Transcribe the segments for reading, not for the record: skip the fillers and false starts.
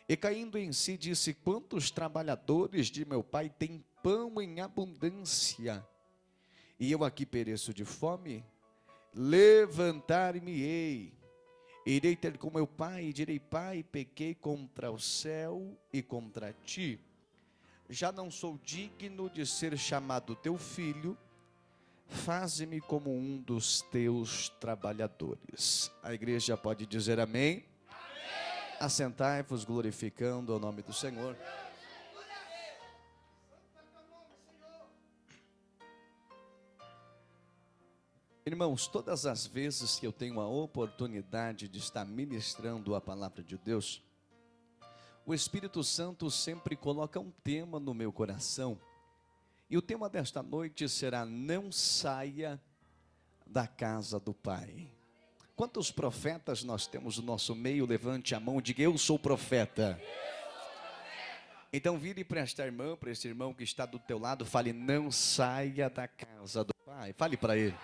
E caindo em si, disse: quantos trabalhadores de meu pai têm pão em abundância, e eu aqui pereço de fome? Levantar-me-ei, irei ter com meu pai, e direi: pai, pequei contra o céu e contra ti. Já não sou digno de ser chamado teu filho, faze-me como um dos teus trabalhadores. A igreja pode dizer amém? Assentai-vos, glorificando o nome do Senhor. Irmãos, todas as vezes que eu tenho a oportunidade de estar ministrando a palavra de Deus, o Espírito Santo sempre coloca um tema no meu coração. E o tema desta noite será: não saia da casa do Pai. Quantos profetas nós temos no nosso meio? Levante a mão e diga: eu sou profeta. Então vire para esta irmã, para esse irmão que está do teu lado, fale: não saia da casa do Pai. Fale para ele.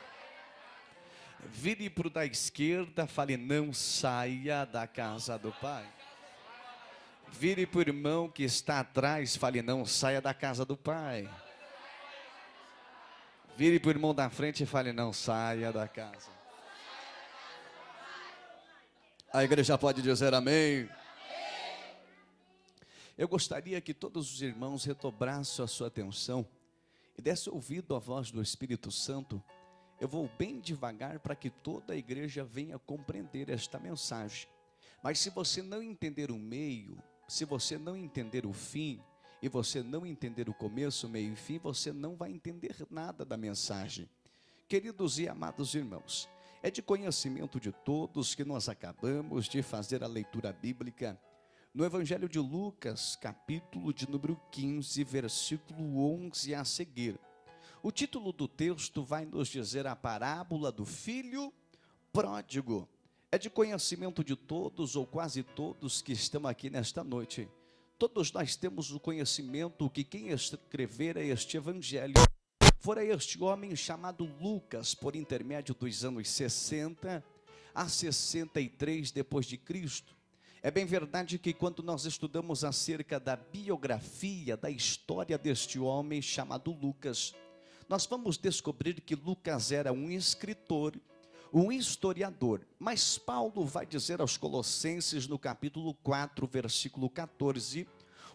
Vire para o da esquerda, fale: não saia da casa do Pai. Vire para o irmão que está atrás, fale: não saia da casa do Pai. Vire para o irmão da frente e fale: não saia da casa. A igreja pode dizer amém? Eu gostaria que todos os irmãos redobrassem a sua atenção e dessem ouvido à voz do Espírito Santo. Eu vou bem devagar para que toda a igreja venha compreender esta mensagem. Mas se você não entender o meio, se você não entender o fim, e você não entender o começo, meio e fim, você não vai entender nada da mensagem. Queridos e amados irmãos, é de conhecimento de todos que nós acabamos de fazer a leitura bíblica no Evangelho de Lucas, capítulo de número 15, versículo 11 a seguir. O título do texto vai nos dizer a parábola do filho pródigo. É de conhecimento de todos, ou quase todos, que estão aqui nesta noite. Todos nós temos o conhecimento que quem escrevera este evangelho fora este homem chamado Lucas, por intermédio dos anos 60 a 63 depois de Cristo. É bem verdade que quando nós estudamos acerca da biografia, da história deste homem chamado Lucas, nós vamos descobrir que Lucas era um escritor, um historiador. Mas Paulo vai dizer aos Colossenses no capítulo 4, versículo 14,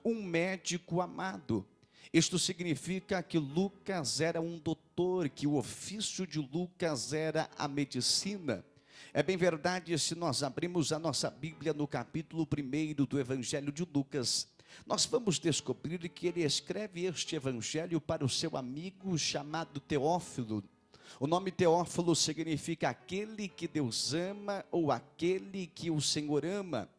um médico amado. Isto significa que Lucas era um doutor, que o ofício de Lucas era a medicina. É bem verdade, se nós abrimos a nossa Bíblia no capítulo 1 do Evangelho de Lucas, nós vamos descobrir que ele escreve este evangelho para o seu amigo chamado Teófilo. O nome Teófilo significa aquele que Deus ama, ou aquele que o Senhor ama.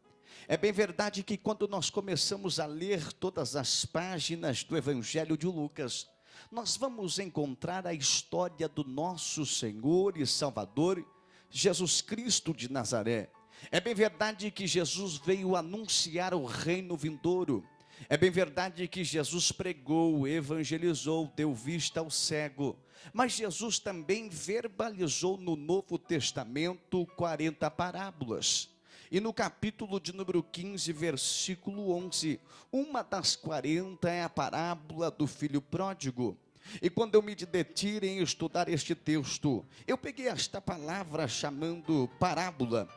É bem verdade que quando nós começamos a ler todas as páginas do Evangelho de Lucas, nós vamos encontrar a história do nosso Senhor e Salvador, Jesus Cristo de Nazaré. É bem verdade que Jesus veio anunciar o reino vindouro. É bem verdade que Jesus pregou, evangelizou, deu vista ao cego. Mas Jesus também verbalizou no Novo Testamento 40 parábolas. E no capítulo de número 15, versículo 11, uma das 40 é a parábola do filho pródigo. E quando eu me detive em estudar este texto, eu peguei esta palavra chamando parábola,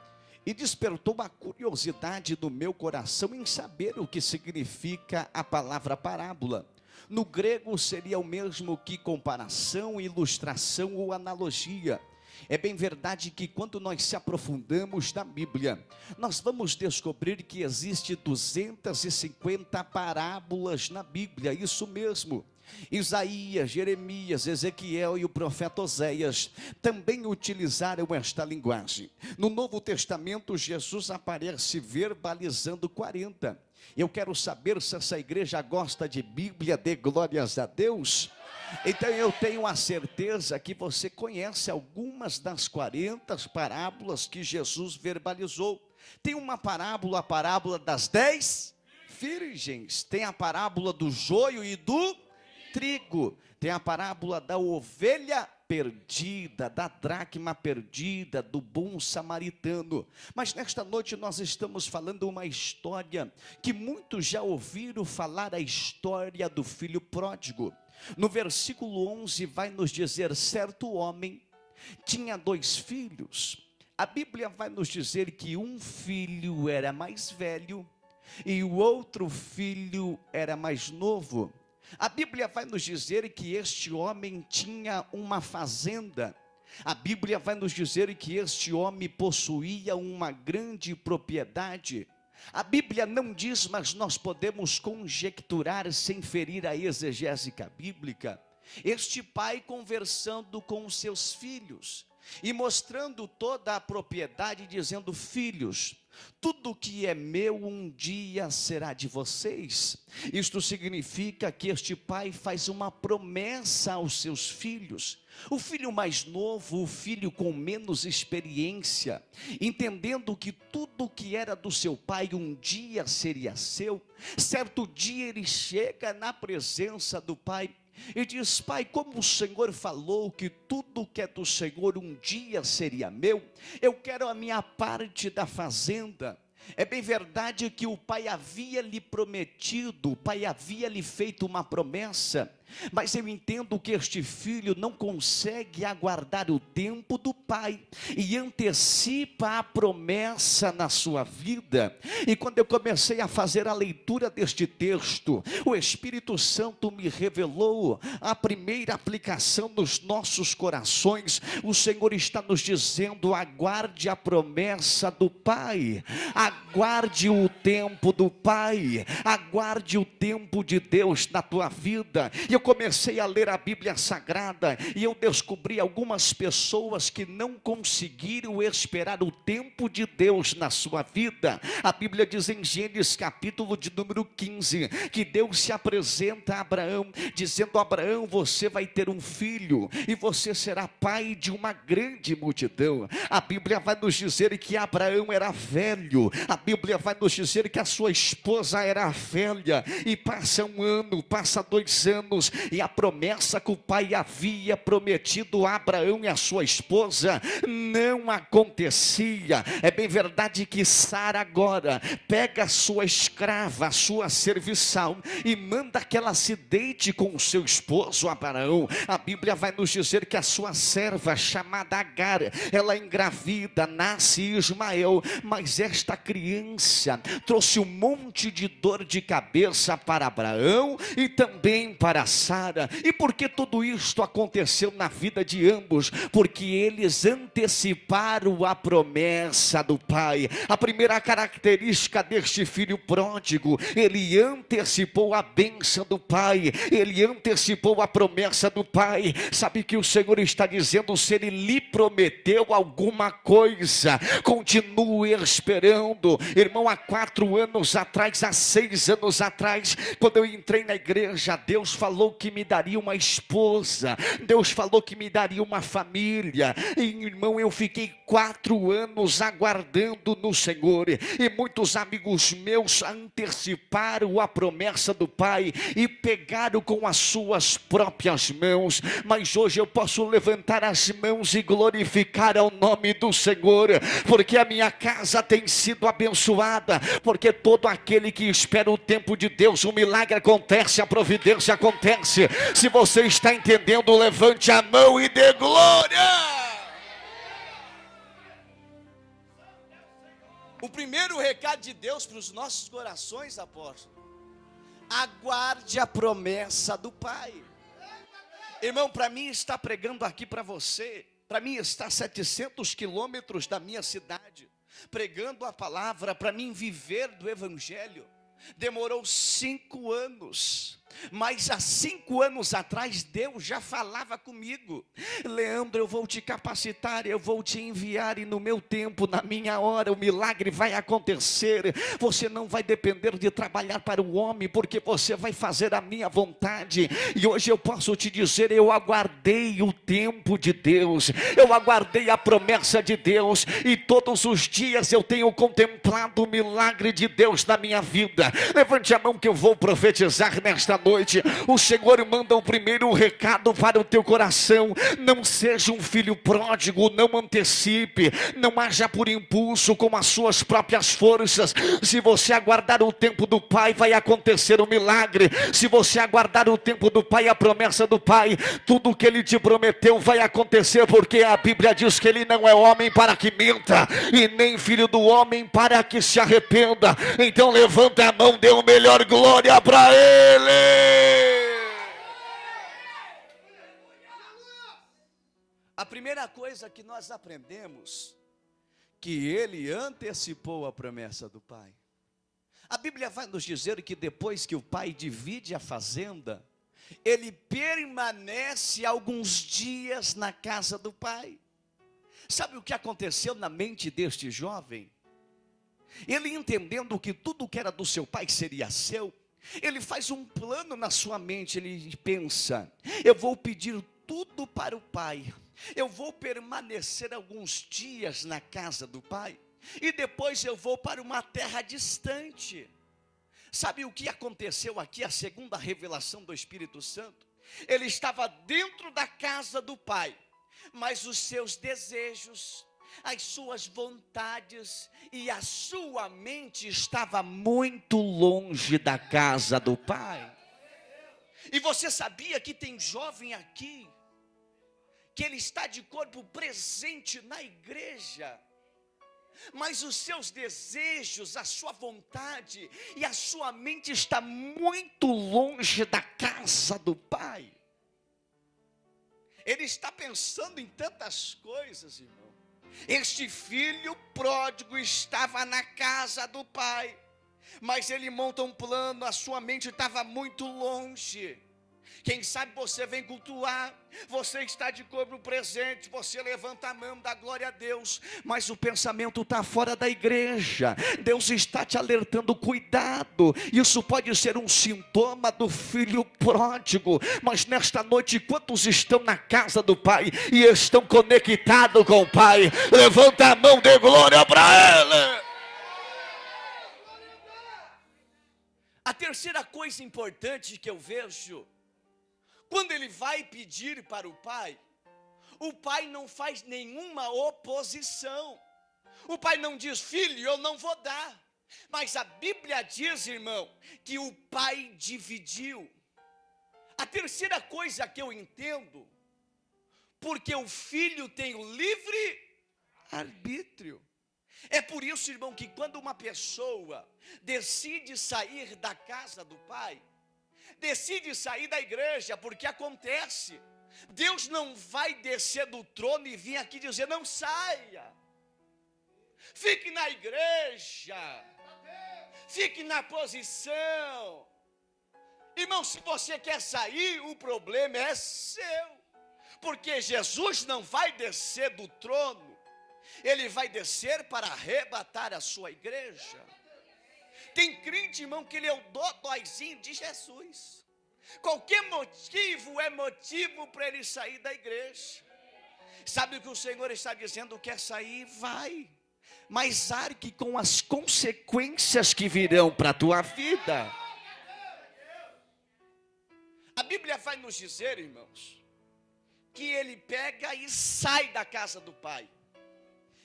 e despertou a curiosidade do meu coração em saber o que significa a palavra parábola. No grego seria o mesmo que comparação, ilustração ou analogia. É bem verdade que quando nós se aprofundamos na Bíblia, nós vamos descobrir que existe 250 parábolas na Bíblia, isso mesmo. Isaías, Jeremias, Ezequiel e o profeta Oséias também utilizaram esta linguagem. No Novo Testamento, Jesus aparece verbalizando 40. Eu quero saber se essa igreja gosta de Bíblia, dê glórias a Deus. Então eu tenho a certeza que você conhece algumas das 40 parábolas que Jesus verbalizou. Tem uma parábola, a parábola das 10 virgens. Tem a parábola do joio e do trigo. Tem a parábola da ovelha perdida, da dracma perdida, do bom samaritano. Mas nesta noite nós estamos falando uma história que muitos já ouviram falar, a história do filho pródigo. No versículo 11 vai nos dizer: certo homem tinha 2 filhos. A Bíblia vai nos dizer que um filho era mais velho e o outro filho era mais novo. A Bíblia vai nos dizer que este homem tinha uma fazenda. A Bíblia vai nos dizer que este homem possuía uma grande propriedade. A Bíblia não diz, mas nós podemos conjecturar sem ferir a exegésica bíblica. Este pai conversando com os seus filhos e mostrando toda a propriedade, dizendo: filhos, tudo que é meu um dia será de vocês. Isto significa que este pai faz uma promessa aos seus filhos. O filho mais novo, o filho com menos experiência, entendendo que tudo que era do seu pai um dia seria seu. Certo dia ele chega na presença do pai e diz: pai, como o Senhor falou que tudo que é do Senhor um dia seria meu, eu quero a minha parte da fazenda. É bem verdade que o pai havia lhe prometido, o pai havia lhe feito uma promessa, mas eu entendo que este filho não consegue aguardar o tempo do pai e antecipa a promessa na sua vida. E quando eu comecei a fazer a leitura deste texto, o Espírito Santo me revelou a primeira aplicação nos nossos corações. O Senhor está nos dizendo: aguarde a promessa do pai, aguarde o tempo do pai, aguarde o tempo de Deus na tua vida. E eu comecei a ler a Bíblia Sagrada e eu descobri algumas pessoas que não conseguiram esperar o tempo de Deus na sua vida. A Bíblia diz em Gênesis capítulo de número 15, que Deus se apresenta a Abraão, dizendo: Abraão, você vai ter um filho e você será pai de uma grande multidão. A Bíblia vai nos dizer que Abraão era velho, a Bíblia vai nos dizer que a sua esposa era velha, e passa 1 ano, passa 2 anos, e a promessa que o pai havia prometido a Abraão e a sua esposa não acontecia. É bem verdade que Sara agora pega a sua escrava, a sua serviçal, e manda que ela se deite com o seu esposo Abraão. A Bíblia vai nos dizer que a sua serva, chamada Agar, ela engravida, nasce Ismael, mas esta criança trouxe um monte de dor de cabeça para Abraão e também para Sara. E por que tudo isto aconteceu na vida de ambos? Porque eles anteciparam a promessa do pai. A primeira característica deste filho pródigo: ele antecipou a bênção do pai, ele antecipou a promessa do pai. Sabe que o Senhor está dizendo: se ele lhe prometeu alguma coisa, continue esperando. Irmão, há 4 anos atrás, há 6 anos atrás, quando eu entrei na igreja, Deus falou que me daria uma esposa, Deus falou que me daria uma família, e irmão, eu fiquei 4 anos aguardando no Senhor, e muitos amigos meus anteciparam a promessa do pai, e pegaram com as suas próprias mãos, mas hoje eu posso levantar as mãos e glorificar ao nome do Senhor, porque a minha casa tem sido abençoada, porque todo aquele que espera o tempo de Deus, o milagre acontece, a providência acontece. Se você está entendendo, levante a mão e dê glória. O primeiro recado de Deus para os nossos corações, apóstolo: aguarde a promessa do Pai. Irmão, para mim está pregando aqui para você, para mim está a 700 quilômetros da minha cidade, pregando a palavra, para mim viver do evangelho, demorou 5 anos. Mas há 5 anos atrás Deus já falava comigo: Leandro, eu vou te capacitar, eu vou te enviar, e no meu tempo, na minha hora, o milagre vai acontecer. Você não vai depender de trabalhar para o homem, porque você vai fazer a minha vontade. E hoje eu posso te dizer: eu aguardei o tempo de Deus, eu aguardei a promessa de Deus, e todos os dias eu tenho contemplado o milagre de Deus na minha vida. vida. Levante a mão que eu vou profetizar nesta noite. O Senhor manda o primeiro recado para o teu coração: não seja um filho pródigo, não antecipe, não haja por impulso com as suas próprias forças. Se você aguardar o tempo do Pai, vai acontecer um milagre. Se você aguardar o tempo do Pai, a promessa do Pai, tudo o que Ele te prometeu vai acontecer, porque a Bíblia diz que Ele não é homem para que minta, e nem filho do homem para que se arrependa. Então levanta a mão, dê o melhor glória para Ele. A primeira coisa que nós aprendemos, que Ele antecipou a promessa do Pai. A Bíblia vai nos dizer que depois que o pai divide a fazenda, ele permanece alguns dias na casa do pai. Sabe o que aconteceu na mente deste jovem? Ele, entendendo que tudo que era do seu pai seria seu, ele faz um plano na sua mente. Ele pensa: eu vou pedir tudo para o pai, eu vou permanecer alguns dias na casa do pai, e depois eu vou para uma terra distante. Sabe o que aconteceu aqui? A segunda revelação do Espírito Santo. Ele estava dentro da casa do pai, mas os seus desejos, as suas vontades e a sua mente estava muito longe da casa do pai. E você sabia que tem jovem aqui que ele está de corpo presente na igreja, mas os seus desejos, a sua vontade e a sua mente está muito longe da casa do pai. Ele está pensando em tantas coisas, irmão. Este filho pródigo estava na casa do pai, mas ele monta um plano, a sua mente estava muito longe. Quem sabe você vem cultuar, você está de corpo presente, você levanta a mão, dá glória a Deus, mas o pensamento está fora da igreja. Deus está te alertando: cuidado, isso pode ser um sintoma do filho pródigo. Mas nesta noite, quantos estão na casa do pai e estão conectados com o pai? Levanta a mão, dê glória para ele. A terceira coisa importante que eu vejo, quando ele vai pedir para o pai não faz nenhuma oposição. O pai não diz: filho, eu não vou dar. Mas a Bíblia diz, irmão, que o pai dividiu. A terceira coisa que eu entendo, porque o filho tem o livre arbítrio. É por isso, irmão, que quando uma pessoa decide sair da casa do pai, decide sair da igreja, porque acontece, Deus não vai descer do trono e vir aqui dizer: não saia, fique na igreja, fique na posição. Irmão, se você quer sair, o problema é seu, porque Jesus não vai descer do trono, ele vai descer para arrebatar a sua igreja. Tem crente, irmão, que ele é o dodóizinho de Jesus. Qualquer motivo é motivo para ele sair da igreja. Sabe o que o Senhor está dizendo? Quer sair? Vai, mas arque com as consequências que virão para a tua vida. A Bíblia vai nos dizer, irmãos, que ele pega e sai da casa do pai.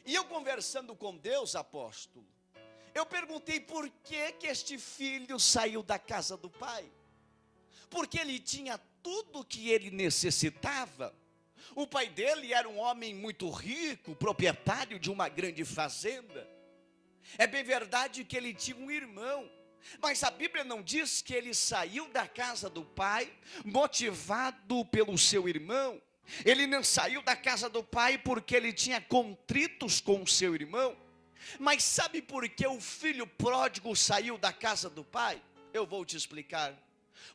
E eu, conversando com Deus, apóstolo, eu perguntei por que este filho saiu da casa do pai. Porque ele tinha tudo o que ele necessitava. O pai dele era um homem muito rico, proprietário de uma grande fazenda. É bem verdade que ele tinha um irmão, mas a Bíblia não diz que ele saiu da casa do pai motivado pelo seu irmão. Ele não saiu da casa do pai porque ele tinha contritos com o seu irmão. Mas sabe por que o filho pródigo saiu da casa do pai? Eu vou te explicar.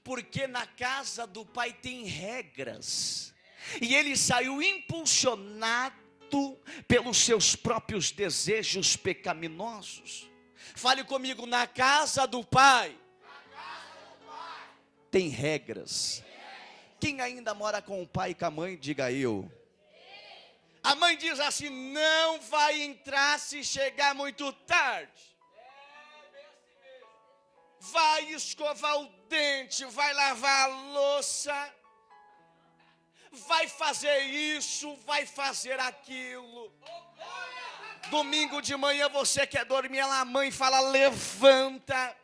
Porque na casa do pai tem regras, e ele saiu impulsionado pelos seus próprios desejos pecaminosos. Fale comigo: na casa do pai tem regras. Quem ainda mora com o pai e com a mãe, diga eu. A mãe diz assim: não vai entrar se chegar muito tarde. vai escovar o dente, vai lavar a louça, vai fazer isso, vai fazer aquilo. Domingo de manhã você quer dormir, a mãe fala: levanta.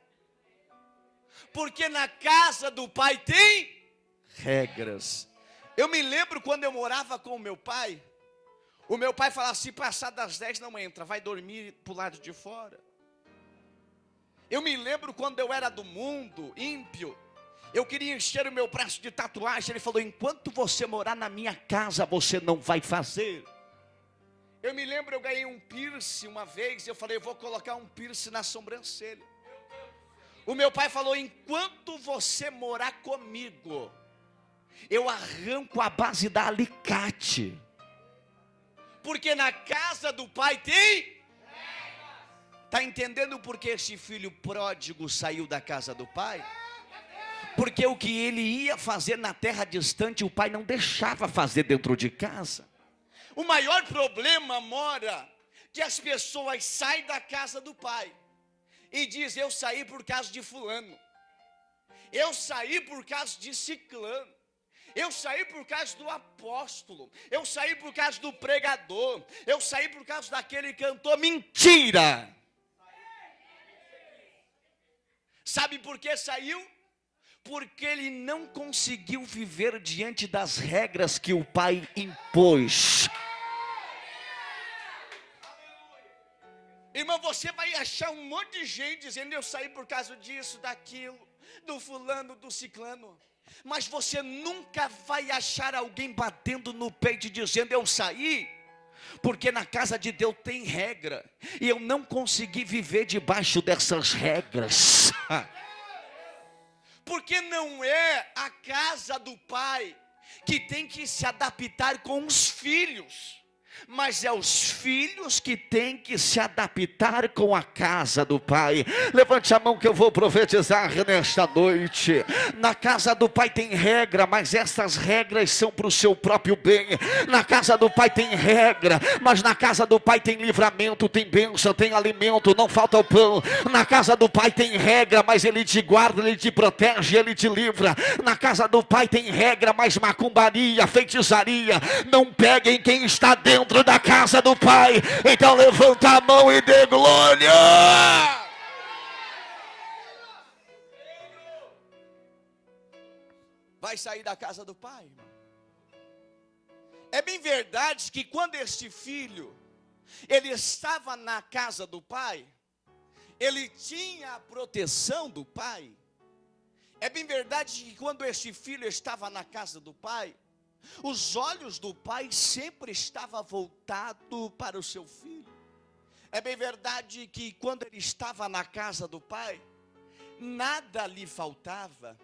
Porque na casa do pai tem regras. Eu me lembro quando eu morava com o meu pai falava assim: passar das 10 não entra, vai dormir pro lado de fora. Eu me lembro quando eu era do mundo, ímpio, eu queria encher o meu braço de tatuagem. Ele falou: enquanto você morar na minha casa, você não vai fazer. Eu me lembro, eu ganhei um piercing uma vez, eu falei: eu vou colocar um piercing na sobrancelha. O meu pai falou: enquanto você morar comigo, eu arranco a base da alicate. Porque na casa do pai tem. Está entendendo por que esse filho pródigo saiu da casa do pai? Porque o que ele ia fazer na terra distante, o pai não deixava fazer dentro de casa. O maior problema mora que as pessoas saem da casa do pai e dizem: eu saí por causa de fulano, eu saí por causa de ciclano, eu saí por causa do apóstolo, eu saí por causa do pregador, eu saí por causa daquele cantor. Mentira! Sabe por que saiu? Porque ele não conseguiu viver diante das regras que o pai impôs. Irmão, você vai achar um monte de gente dizendo: eu saí por causa disso, daquilo, do fulano, do ciclano. Mas você nunca vai achar alguém batendo no peito e dizendo: eu saí porque na casa de Deus tem regra, e eu não consegui viver debaixo dessas regras. Porque não é a casa do pai que tem que se adaptar com os filhos, mas é os filhos que têm que se adaptar com a casa do pai. Levante a mão que eu vou profetizar nesta noite. Na casa do pai tem regra, mas essas regras são para o seu próprio bem. Na casa do pai tem regra, mas na casa do pai tem livramento, tem bênção, tem alimento, não falta o pão. Na casa do pai tem regra, mas ele te guarda, ele te protege, ele te livra. Na casa do pai tem regra, mas macumbaria, feitiçaria não peguem quem está dentro da casa do pai. Então levanta a mão e dê glória. Vai sair da casa do pai, irmão. É bem verdade que quando este filho ele estava na casa do pai, ele tinha a proteção do pai. É bem verdade que quando este filho estava na casa do pai, os olhos do pai sempre estavam voltados para o seu filho. É bem verdade que quando ele estava na casa do pai, nada lhe faltava.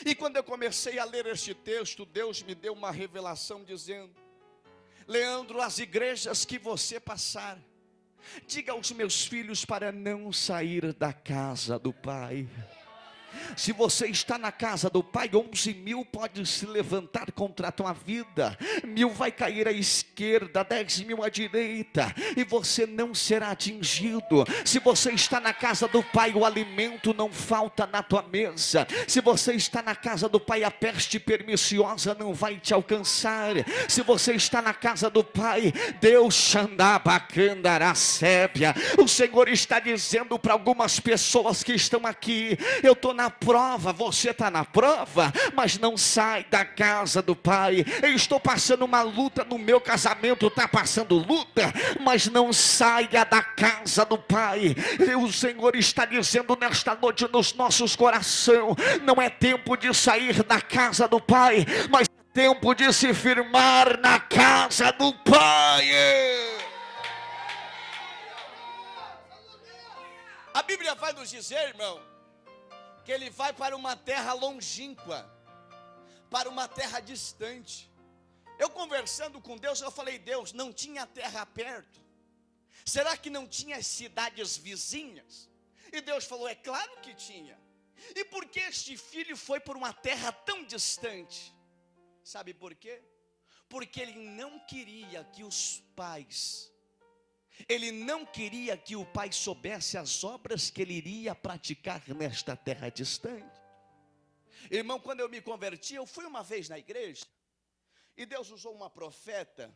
E quando eu comecei a ler este texto, Deus me deu uma revelação dizendo: Leandro, as igrejas que você passar, diga aos meus filhos para não sair da casa do pai. Se você está na casa do pai, 11.000 pode se levantar contra a tua vida, 1.000 vai cair à esquerda, 10.000 à direita, e você não será atingido. Se você está na casa do pai, o alimento não falta na tua mesa. Se você está na casa do pai, a peste perniciosa não vai te alcançar. Se você está na casa do pai, Deus xandabacandará sébia. O Senhor está dizendo para algumas pessoas que estão aqui: eu estou na prova, você está na prova, mas não sai da casa do pai. Eu estou passando uma luta no meu casamento, está passando luta, mas não saia da casa do pai. E o Senhor está dizendo nesta noite nos nossos corações: não é tempo de sair da casa do pai, mas é tempo de se firmar na casa do pai. A Bíblia vai nos dizer, irmão, que ele vai para uma terra longínqua, para uma terra distante. Eu conversando com Deus, eu falei: Deus, não tinha terra perto? Será que não tinha cidades vizinhas? E Deus falou: é claro que tinha. E por que este filho foi por uma terra tão distante? Sabe por quê? Porque ele não queria que os pais Ele não queria que o pai soubesse as obras que ele iria praticar nesta terra distante. Irmão, quando eu me converti, eu fui uma vez na igreja, e Deus usou uma profeta,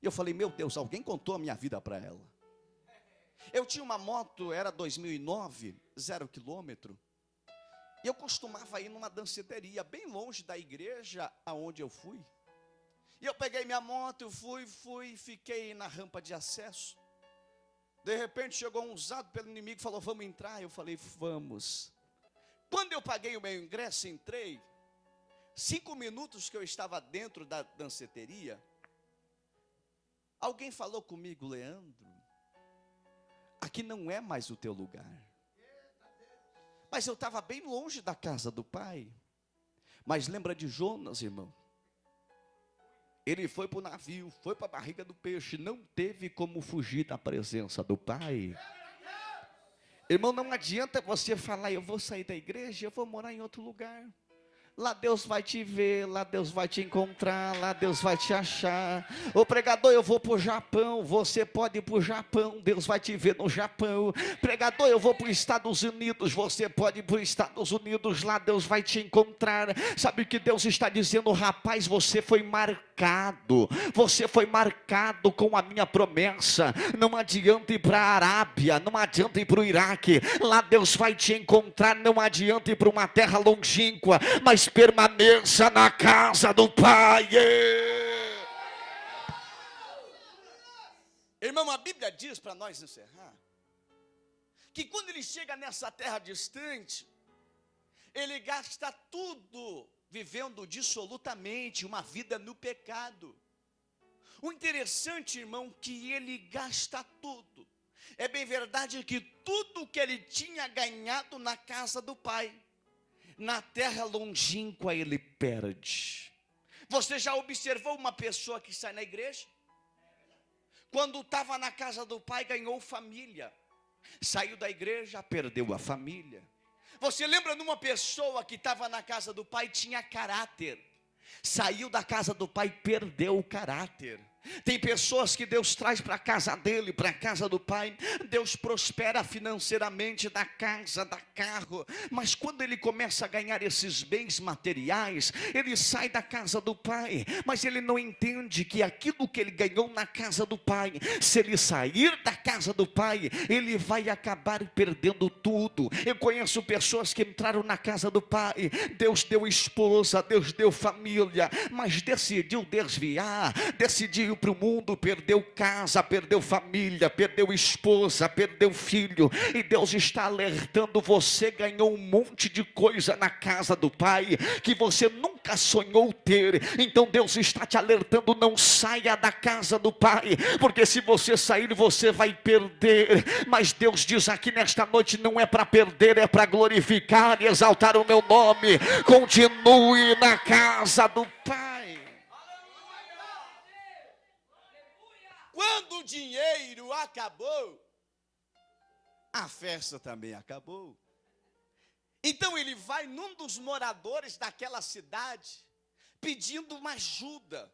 e eu falei, meu Deus, alguém contou a minha vida para ela. Eu tinha uma moto, era 2009, 0 quilômetro, e eu costumava ir numa danceteria, bem longe da igreja aonde eu fui. E eu peguei minha moto, fui, fiquei na rampa de acesso. De repente chegou um usado pelo inimigo e falou, vamos entrar? Eu falei, vamos. Quando eu paguei o meu ingresso, entrei. 5 minutos que eu estava dentro da danceteria, alguém falou comigo, Leandro, aqui não é mais o teu lugar. Mas eu estava bem longe da casa do pai. Mas lembra de Jonas, irmão? Ele foi para o navio, foi para a barriga do peixe, não teve como fugir da presença do pai. Irmão, não adianta você falar, eu vou sair da igreja, eu vou morar em outro lugar. Lá Deus vai te ver, lá Deus vai te encontrar, lá Deus vai te achar. Ô pregador, eu vou para o Japão, você pode ir para o Japão, Deus vai te ver no Japão. Pregador, eu vou para os Estados Unidos, você pode ir para os Estados Unidos, lá Deus vai te encontrar. Sabe o que Deus está dizendo? Rapaz, você foi marcado com a minha promessa. Não adianta ir para a Arábia, não adianta ir para o Iraque, lá Deus vai te encontrar. Não adianta ir para uma terra longínqua, mas permaneça na casa do Pai. Irmão, a Bíblia diz, para nós encerrar, que quando ele chega nessa terra distante, ele gasta tudo vivendo dissolutamente uma vida no pecado. O interessante, irmão, que ele gasta tudo. É bem verdade que tudo que ele tinha ganhado na casa do pai, na terra longínqua ele perde. Você já observou uma pessoa que sai na igreja? Quando estava na casa do pai, ganhou família. Saiu da igreja, perdeu a família. Você lembra de uma pessoa que estava na casa do pai, tinha caráter. Saiu da casa do pai, perdeu o caráter. Tem pessoas que Deus traz para a casa dele, para a casa do pai. Deus prospera financeiramente, dá casa, dá carro. Mas quando ele começa a ganhar esses bens materiais, ele sai da casa do pai. Mas ele não entende que aquilo que ele ganhou na casa do pai, se ele sair da casa do pai, ele vai acabar perdendo tudo. Eu conheço pessoas que entraram na casa do pai. Deus deu esposa, Deus deu família, mas decidiu desviar, decidiu ir para o mundo, perdeu casa, perdeu família, perdeu esposa, perdeu filho. E Deus está alertando você, ganhou um monte de coisa na casa do pai que você nunca sonhou ter. Então Deus está te alertando, não saia da casa do pai, porque se você sair você vai perder. Mas Deus diz aqui nesta noite, não é para perder, é para glorificar e exaltar o meu nome. Continue na casa do pai. Quando o dinheiro acabou, a festa também acabou. Então ele vai num dos moradores daquela cidade, pedindo uma ajuda.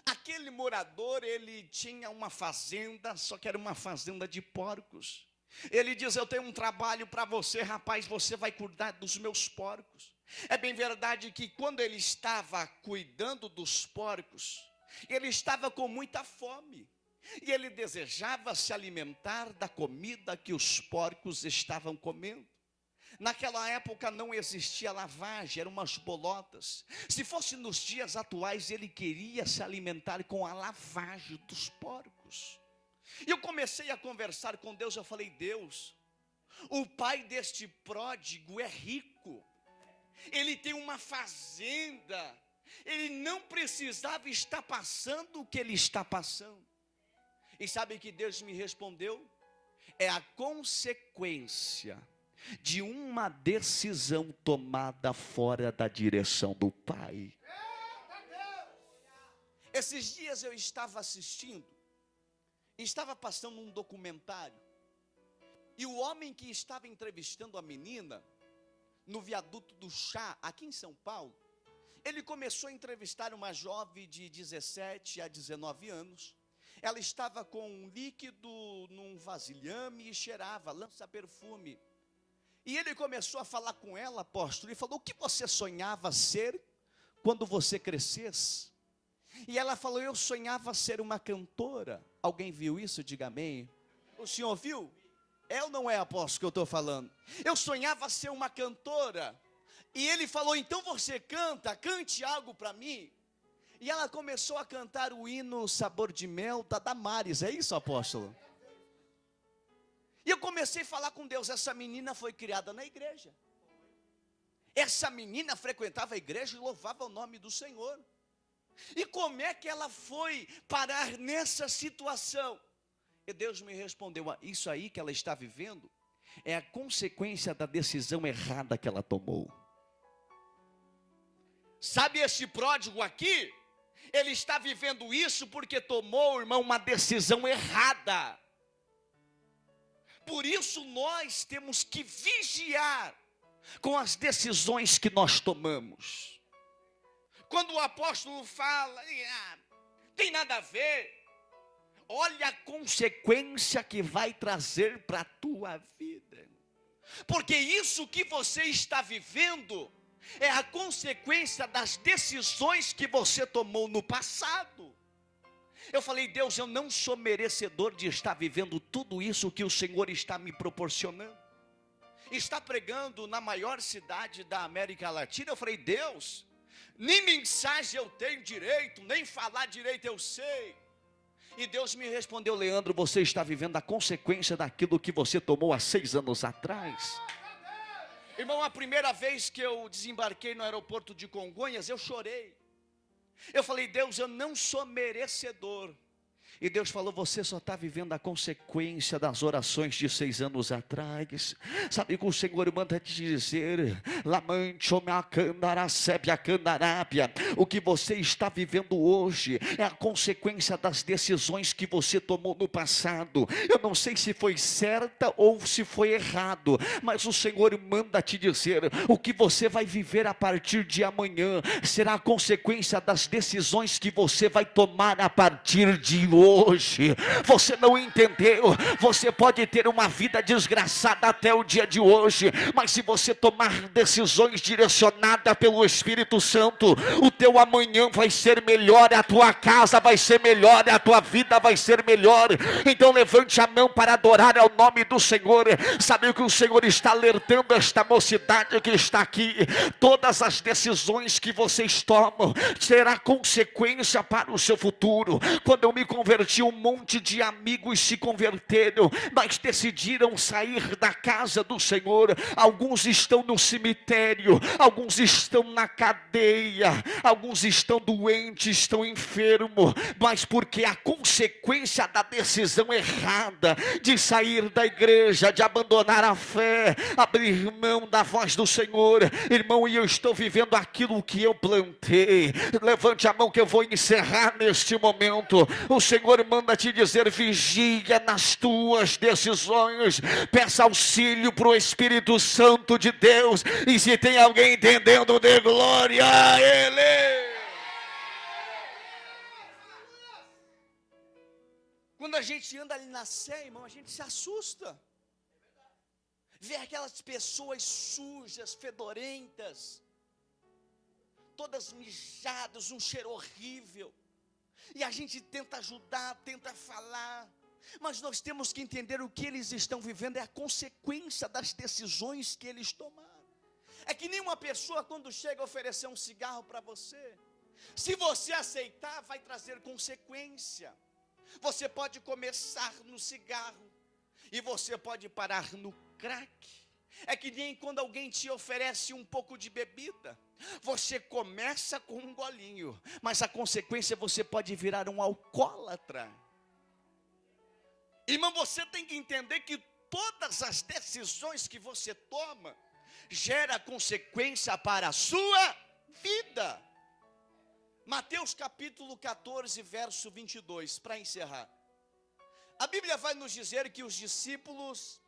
Aquele morador, ele tinha uma fazenda, só que era uma fazenda de porcos. Ele diz, eu tenho um trabalho para você, rapaz, você vai cuidar dos meus porcos. É bem verdade que quando ele estava cuidando dos porcos, ele estava com muita fome. E ele desejava se alimentar da comida que os porcos estavam comendo. Naquela época não existia lavagem, eram umas bolotas. Se fosse nos dias atuais, ele queria se alimentar com a lavagem dos porcos. E eu comecei a conversar com Deus, eu falei, Deus, o pai deste pródigo é rico. Ele tem uma fazenda. Ele não precisava estar passando o que ele está passando. E sabe que Deus me respondeu? É a consequência de uma decisão tomada fora da direção do pai. Esses dias eu estava assistindo, estava passando um documentário, e o homem que estava entrevistando a menina, no viaduto do Chá, aqui em São Paulo, ele começou a entrevistar uma jovem de 17 a 19 anos, Ela estava com um líquido num vasilhame e cheirava, lança-perfume. E ele começou a falar com ela, apóstolo, e falou: o que você sonhava ser quando você crescesse? E ela falou: eu sonhava ser uma cantora. Alguém viu isso? Diga amém. O senhor viu? É ou não é, apóstolo, que eu estou falando? Eu sonhava ser uma cantora. E ele falou: então você canta, cante algo para mim. E ela começou a cantar o hino Sabor de Mel da Damares. É isso, apóstolo? E eu comecei a falar com Deus: essa menina foi criada na igreja. Essa menina frequentava a igreja e louvava o nome do Senhor. E como é que ela foi parar nessa situação? E Deus me respondeu: isso aí que ela está vivendo é a consequência da decisão errada que ela tomou. Sabe esse pródigo aqui? Ele está vivendo isso porque tomou, irmão, uma decisão errada. Por isso nós temos que vigiar com as decisões que nós tomamos. Quando o apóstolo fala, tem nada a ver, olha a consequência que vai trazer para a tua vida. Porque isso que você está vivendo é a consequência das decisões que você tomou no passado. Eu falei: Deus, eu não sou merecedor de estar vivendo tudo isso que o Senhor está me proporcionando. Está pregando na maior cidade da América Latina. Eu falei: Deus, nem mensagem eu tenho direito, nem falar direito eu sei. E Deus me respondeu: Leandro, você está vivendo a consequência daquilo que você tomou há 6 anos atrás. Irmão, a primeira vez que eu desembarquei no aeroporto de Congonhas, eu chorei. Eu falei: Deus, eu não sou merecedor. E Deus falou: você só está vivendo a consequência das orações de 6 anos atrás. Sabe o que o Senhor manda te dizer? O que você está vivendo hoje é a consequência das decisões que você tomou no passado. Eu não sei se foi certa ou se foi errado, mas o Senhor manda te dizer: o que você vai viver a partir de amanhã será a consequência das decisões que você vai tomar a partir de hoje. Você não entendeu? Você pode ter uma vida desgraçada até o dia de hoje, mas se você tomar decisões direcionadas pelo Espírito Santo, o teu amanhã vai ser melhor, a tua casa vai ser melhor, a tua vida vai ser melhor. Então levante a mão para adorar ao nome do Senhor. Sabe o que o Senhor está alertando esta mocidade que está aqui? Todas as decisões que vocês tomam será consequência para o seu futuro. Quando eu me converti, um monte de amigos se converteram, mas decidiram sair da casa do Senhor. Alguns estão no cemitério, alguns estão na cadeia, alguns estão doentes, estão enfermos, mas porque a consequência da decisão errada de sair da igreja, de abandonar a fé, abrir mão da voz do Senhor. Irmão, e eu estou vivendo aquilo que eu plantei. Levante a mão que eu vou encerrar neste momento. O Senhor manda te dizer: vigia nas tuas decisões, peça auxílio para o Espírito Santo de Deus, e se tem alguém entendendo, dê glória a Ele. Quando a gente anda ali na Sé, irmão, a gente se assusta, vê aquelas pessoas sujas, fedorentas, todas mijadas, um cheiro horrível. E a gente tenta ajudar, tenta falar, mas nós temos que entender: o que eles estão vivendo é a consequência das decisões que eles tomaram. É que nem uma pessoa quando chega a oferecer um cigarro para você, se você aceitar, vai trazer consequência. Você pode começar no cigarro e você pode parar no crack. É que nem quando alguém te oferece um pouco de bebida, você começa com um golinho, mas a consequência, você pode virar um alcoólatra. Irmão, você tem que entender que todas as decisões que você toma gera consequência para a sua vida. Mateus capítulo 14, verso 22, para encerrar. A Bíblia vai nos dizer que os discípulos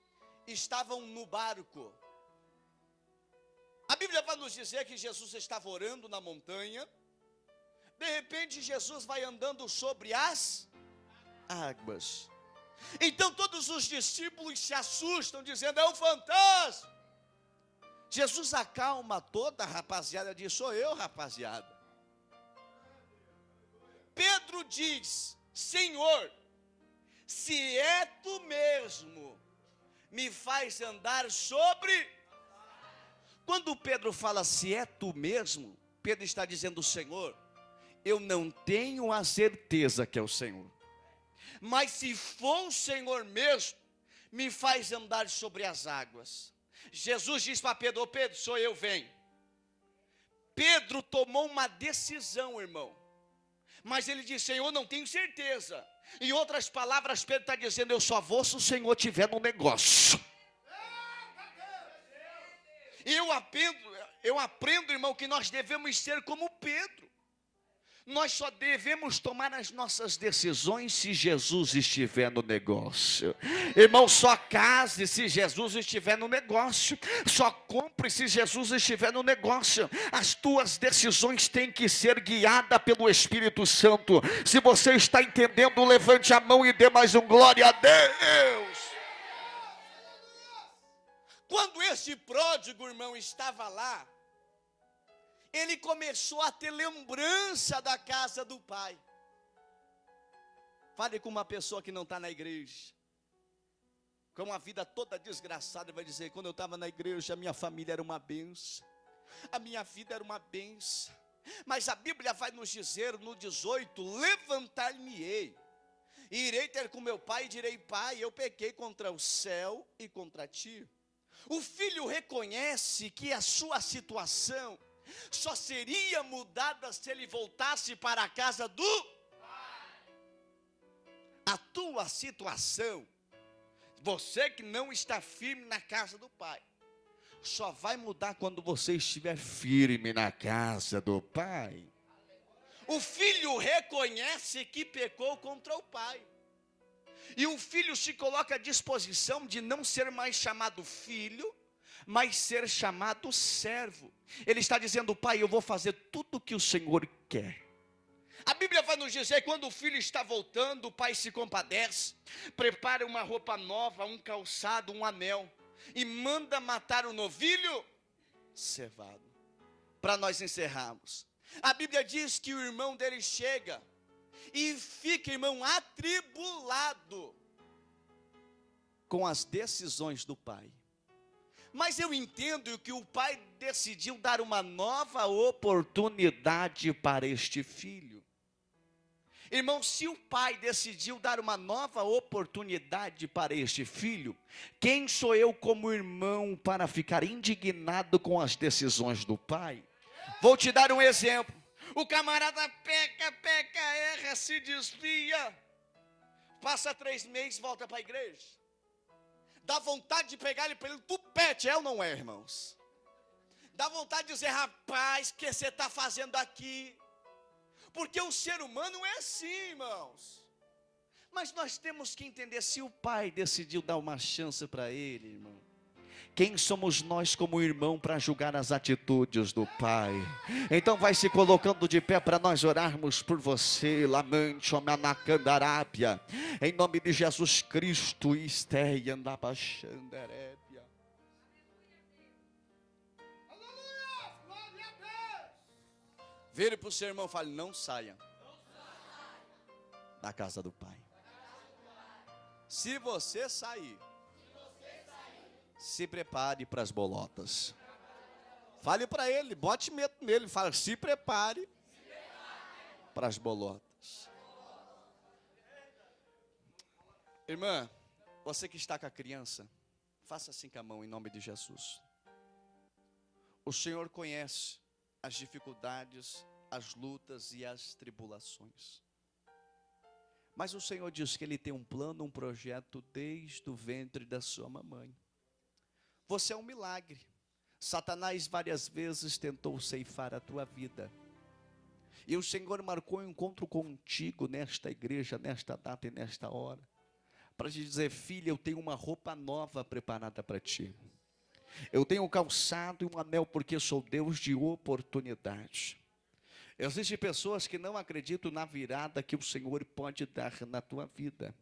estavam no barco. A Bíblia vai nos dizer que Jesus estava orando na montanha. De repente Jesus vai andando sobre as águas. Então todos os discípulos se assustam, dizendo: é um fantasma. Jesus acalma toda a rapaziada, diz: sou eu, rapaziada. Pedro diz: Senhor, se é tu mesmo, me faz andar sobre. Quando Pedro fala se é tu mesmo, Pedro está dizendo: Senhor, eu não tenho a certeza que é o Senhor, mas se for o Senhor mesmo, me faz andar sobre as águas. Jesus diz para Pedro: ô Pedro, sou eu, vem. Pedro tomou uma decisão, irmão, mas ele diz: Senhor, não tenho certeza. Em outras palavras, Pedro está dizendo: eu só vou se o Senhor tiver no negócio. E eu aprendo, irmão, que nós devemos ser como Pedro. Nós só devemos tomar as nossas decisões se Jesus estiver no negócio. Irmão, só case se Jesus estiver no negócio. Só compre se Jesus estiver no negócio. As tuas decisões têm que ser guiadas pelo Espírito Santo. Se você está entendendo, levante a mão e dê mais um glória a Deus. Quando esse pródigo, irmão, estava lá, ele começou a ter lembrança da casa do pai. Fale com uma pessoa que não está na igreja, com uma vida toda desgraçada, vai dizer: quando eu estava na igreja, a minha família era uma benção, a minha vida era uma benção. Mas a Bíblia vai nos dizer no 18: levantar-me-ei, e irei ter com meu pai, e direi: pai, eu pequei contra o céu e contra ti. O filho reconhece que a sua situação só seria mudada se ele voltasse para a casa do pai. A tua situação, você que não está firme na casa do pai, só vai mudar quando você estiver firme na casa do pai. O filho reconhece que pecou contra o pai. E o filho se coloca à disposição de não ser mais chamado filho, mas ser chamado servo. Ele está dizendo: pai, eu vou fazer tudo o que o Senhor quer. A Bíblia vai nos dizer: quando o filho está voltando, o pai se compadece, prepara uma roupa nova, um calçado, um anel, e manda matar o novilho cevado. Para nós encerrarmos, a Bíblia diz que o irmão dele chega e fica, irmão, atribulado com as decisões do pai. Mas eu entendo que o pai decidiu dar uma nova oportunidade para este filho. Irmão, se o pai decidiu dar uma nova oportunidade para este filho, quem sou eu como irmão para ficar indignado com as decisões do pai? Vou te dar um exemplo. O camarada peca, erra, se desvia, passa 3 meses, volta para a igreja. Dá vontade de pegar ele pelo tupete, é ou não é, irmãos? Dá vontade de dizer: rapaz, o que você está fazendo aqui? Porque o ser humano é assim, irmãos. Mas nós temos que entender: se o pai decidiu dar uma chance para ele, irmão, quem somos nós como irmão para julgar as atitudes do pai? Então vai se colocando de pé para nós orarmos por você. Lamante, Omanacandarápia, em nome de Jesus Cristo. Esteia andabaxandarépia. Vire para o seu irmão e fale: não saia da casa do pai. Se você sair, se prepare para as bolotas. Fale para ele, bote medo nele, fala: se prepare para as bolotas. Irmã, você que está com a criança, faça assim com a mão, em nome de Jesus. O Senhor conhece as dificuldades, as lutas e as tribulações. Mas o Senhor diz que Ele tem um plano, um projeto desde o ventre da sua mamãe. Você é um milagre. Satanás várias vezes tentou ceifar a tua vida. E o Senhor marcou um encontro contigo nesta igreja, nesta data e nesta hora, para te dizer: filha, eu tenho uma roupa nova preparada para ti. Eu tenho um calçado e um anel, porque sou Deus de oportunidade. Existem pessoas que não acreditam na virada que o Senhor pode dar na tua vida.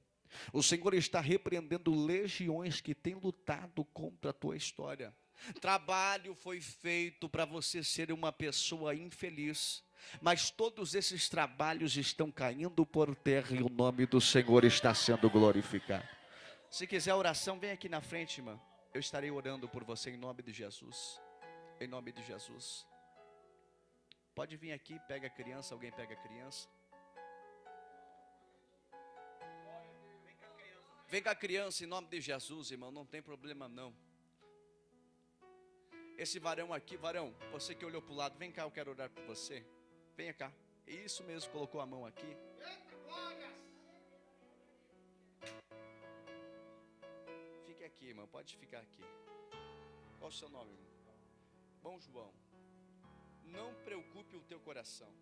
O Senhor está repreendendo legiões que têm lutado contra a tua história. Trabalho foi feito para você ser uma pessoa infeliz, mas todos esses trabalhos estão caindo por terra e o nome do Senhor está sendo glorificado. Se quiser oração, vem aqui na frente, irmã. Eu estarei orando por você em nome de Jesus. Em nome de Jesus. Pode vir aqui, pega a criança, alguém pega a criança. Vem com a criança em nome de Jesus, irmão, não tem problema não. Esse varão aqui, varão, você que olhou para o lado, vem cá, eu quero orar por você. Venha cá, isso mesmo, colocou a mão aqui. Fique aqui, irmão, pode ficar aqui. Qual o seu nome, irmão? Bom João, não preocupe o teu coração.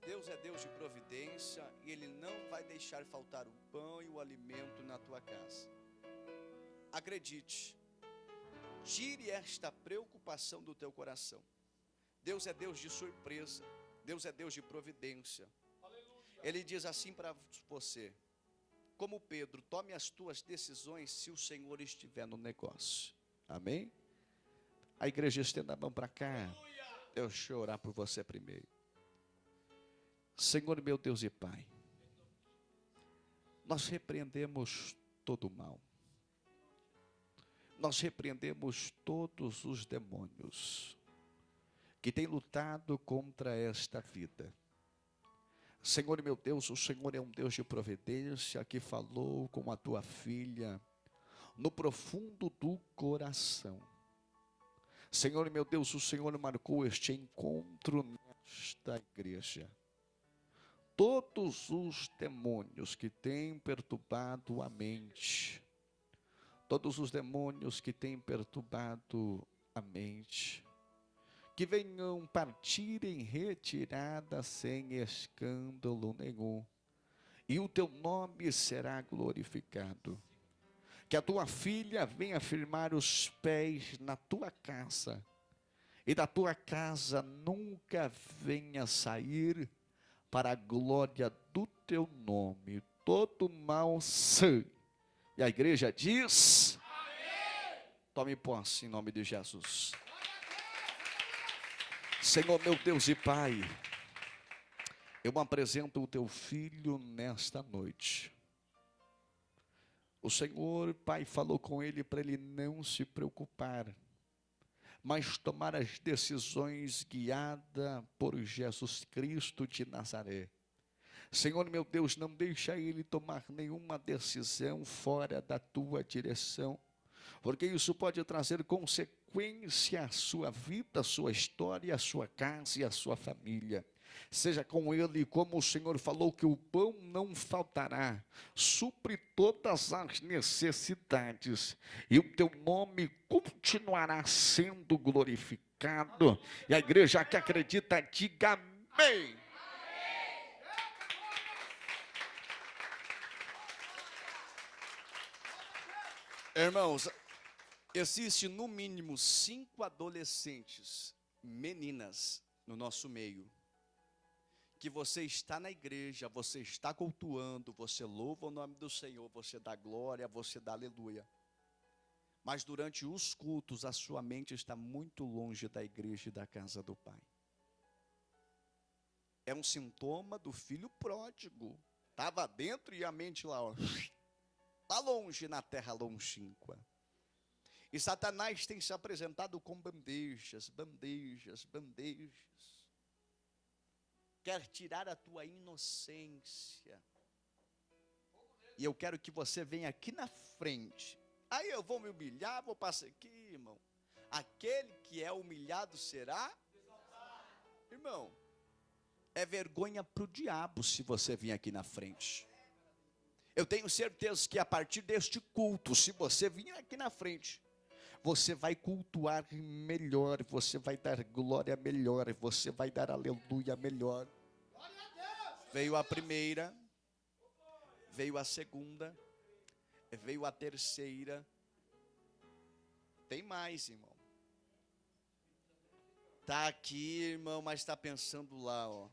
Deus é Deus de providência e Ele não vai deixar faltar o pão e o alimento na tua casa. Acredite, tire esta preocupação do teu coração. Deus é Deus de surpresa, Deus é Deus de providência. Ele diz assim para você, como Pedro, tome as tuas decisões se o Senhor estiver no negócio. Amém? A igreja estenda a mão para cá. Deixa eu orar por você primeiro. Senhor meu Deus e Pai, nós repreendemos todo o mal, nós repreendemos todos os demônios que têm lutado contra esta vida. Senhor meu Deus, o Senhor é um Deus de providência que falou com a tua filha no profundo do coração. Senhor meu Deus, o Senhor marcou este encontro nesta igreja. Todos os demônios que têm perturbado a mente, todos os demônios que têm perturbado a mente, que venham partir em retirada sem escândalo nenhum, e o teu nome será glorificado. Que a tua filha venha firmar os pés na tua casa, e da tua casa nunca venha sair para a glória do teu nome, todo mal sai. E a igreja diz, amém. Tome posse em nome de Jesus. Senhor meu Deus e Pai, eu apresento o teu filho nesta noite. O Senhor, Pai, falou com ele para ele não se preocupar, mas tomar as decisões guiada por Jesus Cristo de Nazaré. Senhor meu Deus, não deixa ele tomar nenhuma decisão fora da tua direção, porque isso pode trazer consequência à sua vida, à sua história, à sua casa e à sua família. Seja com ele, como o Senhor falou, que o pão não faltará, supre todas as necessidades, e o teu nome continuará sendo glorificado. E a igreja que acredita, diga amém. Irmãos, existe no mínimo 5 adolescentes, meninas, no nosso meio, que você está na igreja, você está cultuando, você louva o nome do Senhor, você dá glória, você dá aleluia. Mas durante os cultos, a sua mente está muito longe da igreja e da casa do Pai. É um sintoma do filho pródigo. Estava dentro e a mente lá, ó, lá longe na terra longínqua. E Satanás tem se apresentado com bandejas, bandejas, bandejas. Quer tirar a tua inocência. E eu quero que você venha aqui na frente. Aí eu vou me humilhar, vou passar aqui, irmão. Aquele que é humilhado será exaltado. Irmão, é vergonha para o diabo se você vir aqui na frente. Eu tenho certeza que a partir deste culto, se você vir aqui na frente, você vai cultuar melhor, você vai dar glória melhor, você vai dar aleluia melhor. Veio a primeira, veio a segunda, veio a terceira. Tem mais, irmão. Tá aqui, irmão, mas está pensando lá, ó.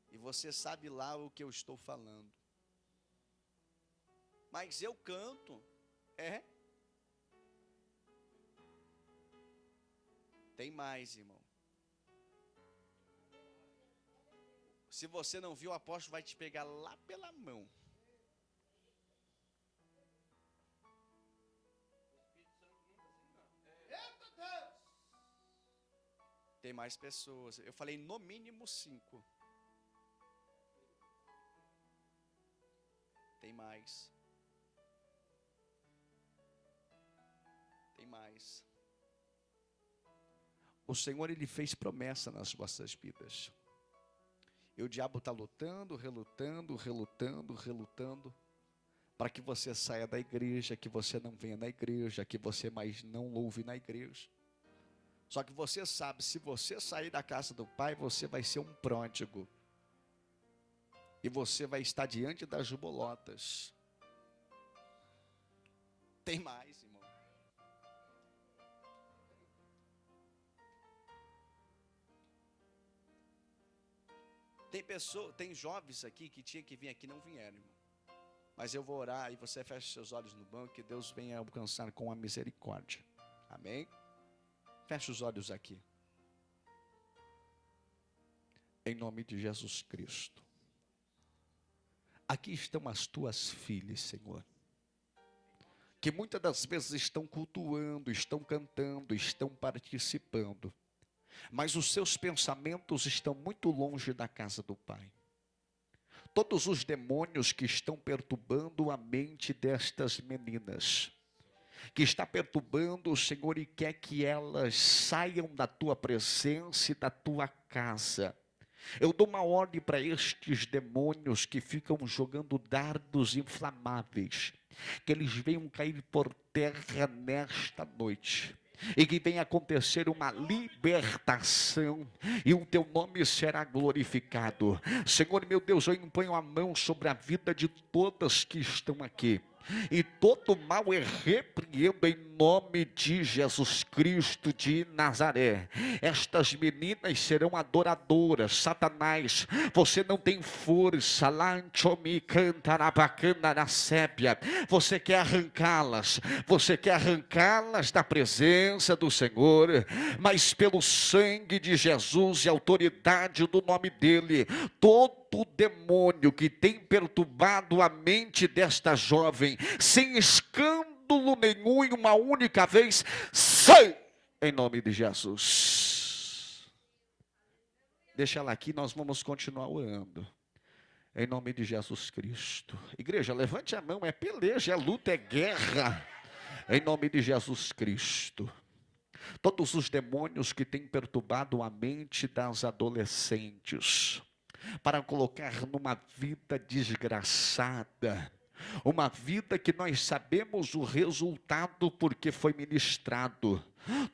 E você sabe lá o que eu estou falando. Mas eu canto. É. Tem mais, irmão. Se você não viu, o apóstolo vai te pegar lá pela mão. Tem mais pessoas. Eu falei no mínimo 5. Tem mais. Tem mais. O Senhor, Ele fez promessa nas vossas vidas. E o diabo está lutando, relutando, para que você saia da igreja, que você não venha na igreja, que você mais não louve na igreja. Só que você sabe, se você sair da casa do Pai, você vai ser um pródigo. E você vai estar diante das bolotas. Tem mais, irmão. Tem jovens aqui que tinha que vir aqui, não vieram, irmão. Mas eu vou orar e você fecha seus olhos no banco, que Deus venha alcançar com a misericórdia. Amém? Fecha os olhos aqui. Em nome de Jesus Cristo. Aqui estão as tuas filhas, Senhor. Que muitas das vezes estão cultuando, estão cantando, estão participando. Mas os seus pensamentos estão muito longe da casa do Pai. Todos os demônios que estão perturbando a mente destas meninas, que está perturbando o Senhor e quer que elas saiam da tua presença e da tua casa. Eu dou uma ordem para estes demônios que ficam jogando dardos inflamáveis, que eles venham cair por terra nesta noite. E que venha acontecer uma libertação, e o teu nome será glorificado. Senhor meu Deus, eu imponho a mão sobre a vida de todas que estão aqui. E todo mal eu repreendo em nome de Jesus Cristo de Nazaré. Estas meninas serão adoradoras. Satanás, você não tem força. Você quer arrancá-las. Você quer arrancá-las da presença do Senhor. Mas pelo sangue de Jesus e autoridade do nome dele, todo demônio que tem perturbado a mente desta jovem, sem escândalo nenhum, em uma única vez, sai em nome de Jesus. Deixa ela aqui, nós vamos continuar orando em nome de Jesus Cristo. Igreja, levante a mão, é peleja, é luta, é guerra em nome de Jesus Cristo. Todos os demônios que têm perturbado a mente das adolescentes, para colocar numa vida desgraçada, uma vida que nós sabemos o resultado porque foi ministrado.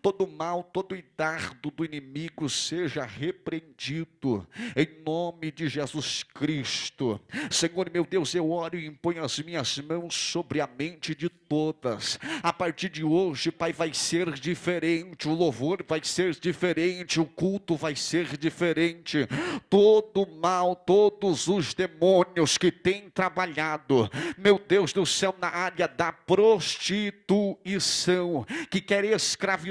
Todo mal, todo dardo do inimigo seja repreendido em nome de Jesus Cristo. Senhor meu Deus, eu oro e imponho as minhas mãos sobre a mente de todas. A partir de hoje, Pai, vai ser diferente, o louvor vai ser diferente, o culto vai ser diferente. Todo mal, todos os demônios que têm trabalhado, meu Deus do céu, na área da prostituição, que quer escravizá-las,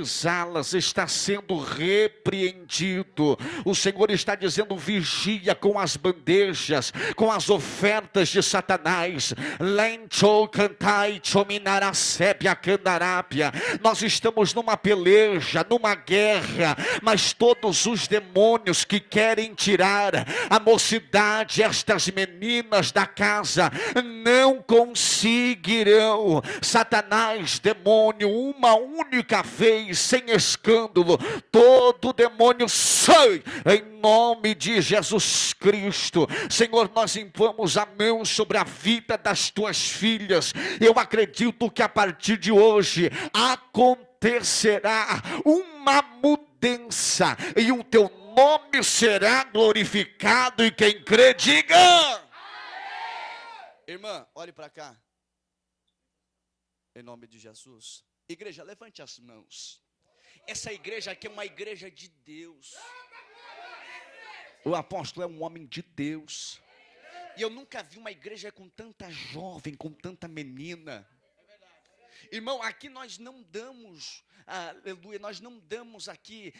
está sendo repreendido. O Senhor está dizendo: vigia com as bandejas, com as ofertas de Satanás. Nós estamos numa peleja, numa guerra, mas todos os demônios que querem tirar a mocidade, estas meninas da casa, não conseguirão. Satanás, demônio, uma única vez, sem escândalo, todo demônio sai em nome de Jesus Cristo. Senhor, nós impomos a mão sobre a vida das tuas filhas. Eu acredito que a partir de hoje acontecerá uma mudança e o teu nome será glorificado, e quem crê diga: irmã, olhe para cá. Em nome de Jesus. Igreja, levante as mãos. Essa igreja aqui é uma igreja de Deus. O apóstolo é um homem de Deus. E eu nunca vi uma igreja com tanta jovem, com tanta menina. Irmão, aqui nós não damos, aleluia, nós não damos aqui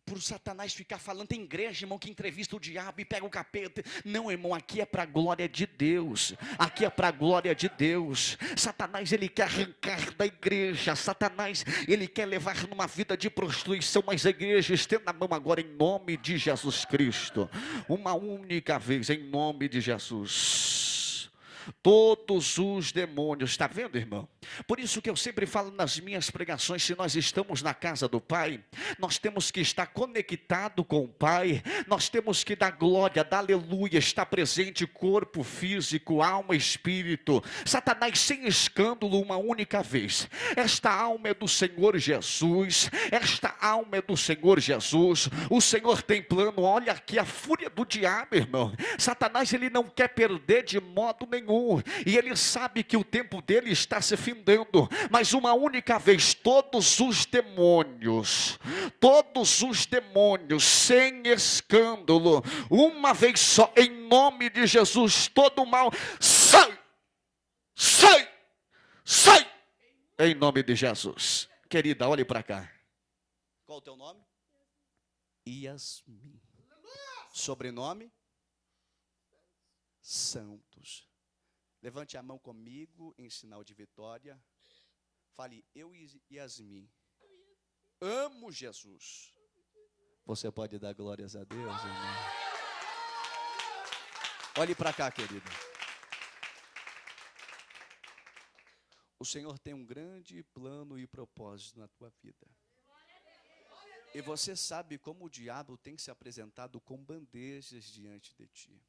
para o Satanás ficar falando. Tem igreja, irmão, que entrevista o diabo e pega o capeta. Não, irmão, aqui é para a glória de Deus. Aqui é para a glória de Deus. Satanás, ele quer arrancar da igreja. Satanás, ele quer levar numa vida de prostituição. Mas a igreja, estenda a mão agora em nome de Jesus Cristo. Uma única vez, em nome de Jesus. Todos os demônios, está vendo, irmão? Por isso que eu sempre falo nas minhas pregações, se nós estamos na casa do Pai, nós temos que estar conectado com o Pai, nós temos que dar glória, dar aleluia, estar presente, corpo, físico, alma, espírito. Satanás, sem escândalo, uma única vez. Esta alma é do Senhor Jesus, esta alma é do Senhor Jesus. O Senhor tem plano. Olha aqui a fúria do diabo, irmão. Satanás, ele não quer perder de modo nenhum. E ele sabe que o tempo dele está se findando, mas uma única vez, todos os demônios, sem escândalo, uma vez só, em nome de Jesus, todo mal, sai, em nome de Jesus. Querida, olhe para cá. Qual o teu nome? Yasmin. Sobrenome? Santos. Levante a mão comigo em sinal de vitória. Fale, eu e Yasmin amo Jesus. Você pode dar glórias a Deus, irmão? Olhe para cá, querida. O Senhor tem um grande plano e propósito na tua vida. E você sabe como o diabo tem se apresentado com bandejas diante de ti.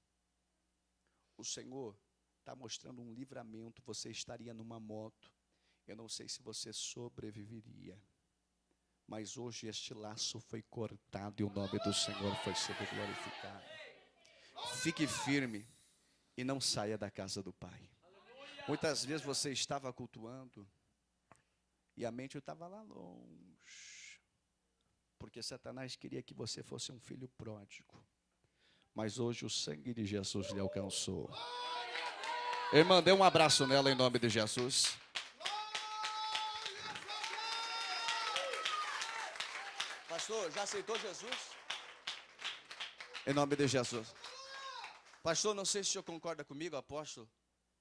O Senhor está mostrando um livramento. Você estaria numa moto. Eu não sei se você sobreviveria. Mas hoje este laço foi cortado e o nome do Senhor foi sendo glorificado. Fique firme e não saia da casa do Pai. Muitas vezes você estava cultuando e a mente estava lá longe. Porque Satanás queria que você fosse um filho pródigo. Mas hoje o sangue de Jesus lhe alcançou. Irmã, dê um abraço nela em nome de Jesus. Pastor, já aceitou Jesus? Em nome de Jesus. Pastor, não sei se o senhor concorda comigo, apóstolo,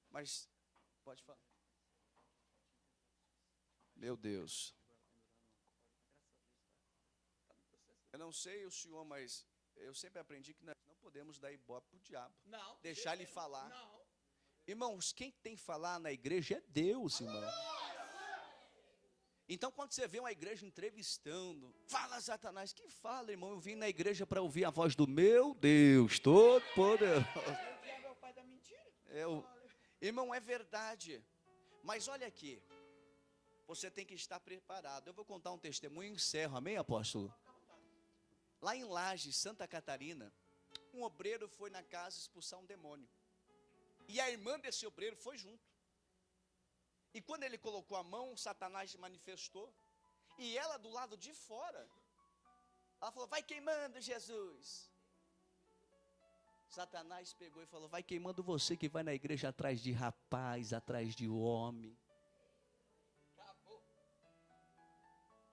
mas pode falar. Meu Deus. Eu não sei o senhor, mas eu sempre aprendi que nós não podemos dar ibope para o diabo. Não. Deixar ele falar. Não. Irmãos, quem tem que falar na igreja é Deus, irmão. Então, quando você vê uma igreja entrevistando, fala Satanás, que fala, irmão? Eu vim na igreja para ouvir a voz do meu Deus, todo poderoso. O diabo é o pai da mentira. Irmão, é verdade. Mas olha aqui, você tem que estar preparado. Eu vou contar um testemunho e encerro, amém, apóstolo? Lá em Lages, Santa Catarina, um obreiro foi na casa expulsar um demônio. E a irmã desse obreiro foi junto. E quando ele colocou a mão, Satanás se manifestou. E ela do lado de fora, ela falou, vai queimando Jesus. Satanás pegou e falou, vai queimando você que vai na igreja atrás de rapaz, atrás de homem. Acabou.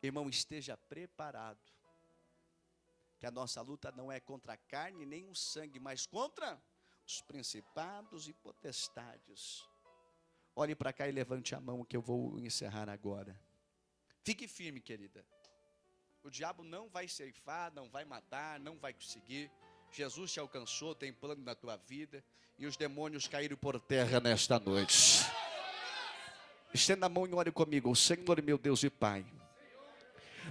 Irmão, esteja preparado. Que a nossa luta não é contra a carne nem o sangue, mas contra os principados e potestades. Olhe para cá e levante a mão que eu vou encerrar agora. Fique firme, querida. O diabo não vai ceifar, não vai matar, não vai conseguir. Jesus te alcançou, tem plano na tua vida. E os demônios caíram por terra nesta noite. Estenda a mão e ore comigo. Senhor, meu Deus e Pai,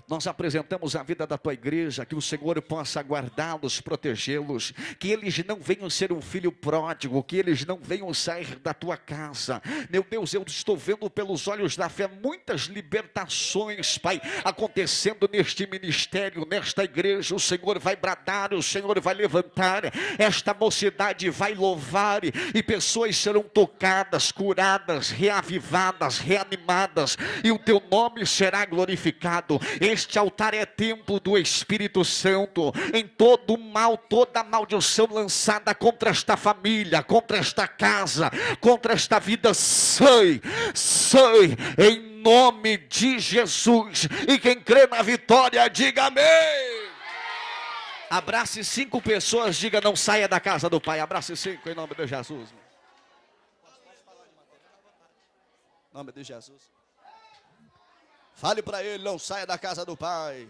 nós apresentamos a vida da tua igreja, que o Senhor possa guardá-los, protegê-los, que eles não venham ser um filho pródigo, que eles não venham sair da tua casa. Meu Deus, eu estou vendo pelos olhos da fé muitas libertações, Pai, acontecendo neste ministério, nesta igreja. O Senhor vai bradar, o Senhor vai levantar, esta mocidade vai louvar, e pessoas serão tocadas, curadas, reavivadas, reanimadas, e o teu nome será glorificado. Este altar é templo do Espírito Santo. Em todo mal, toda maldição lançada contra esta família, contra esta casa, contra esta vida, sai em nome de Jesus. E quem crê na vitória, diga amém. Abrace 5 pessoas, diga: não saia da casa do Pai. Abrace 5 em nome de Jesus. Em nome de Jesus. Fale para ele: não saia da casa do Pai.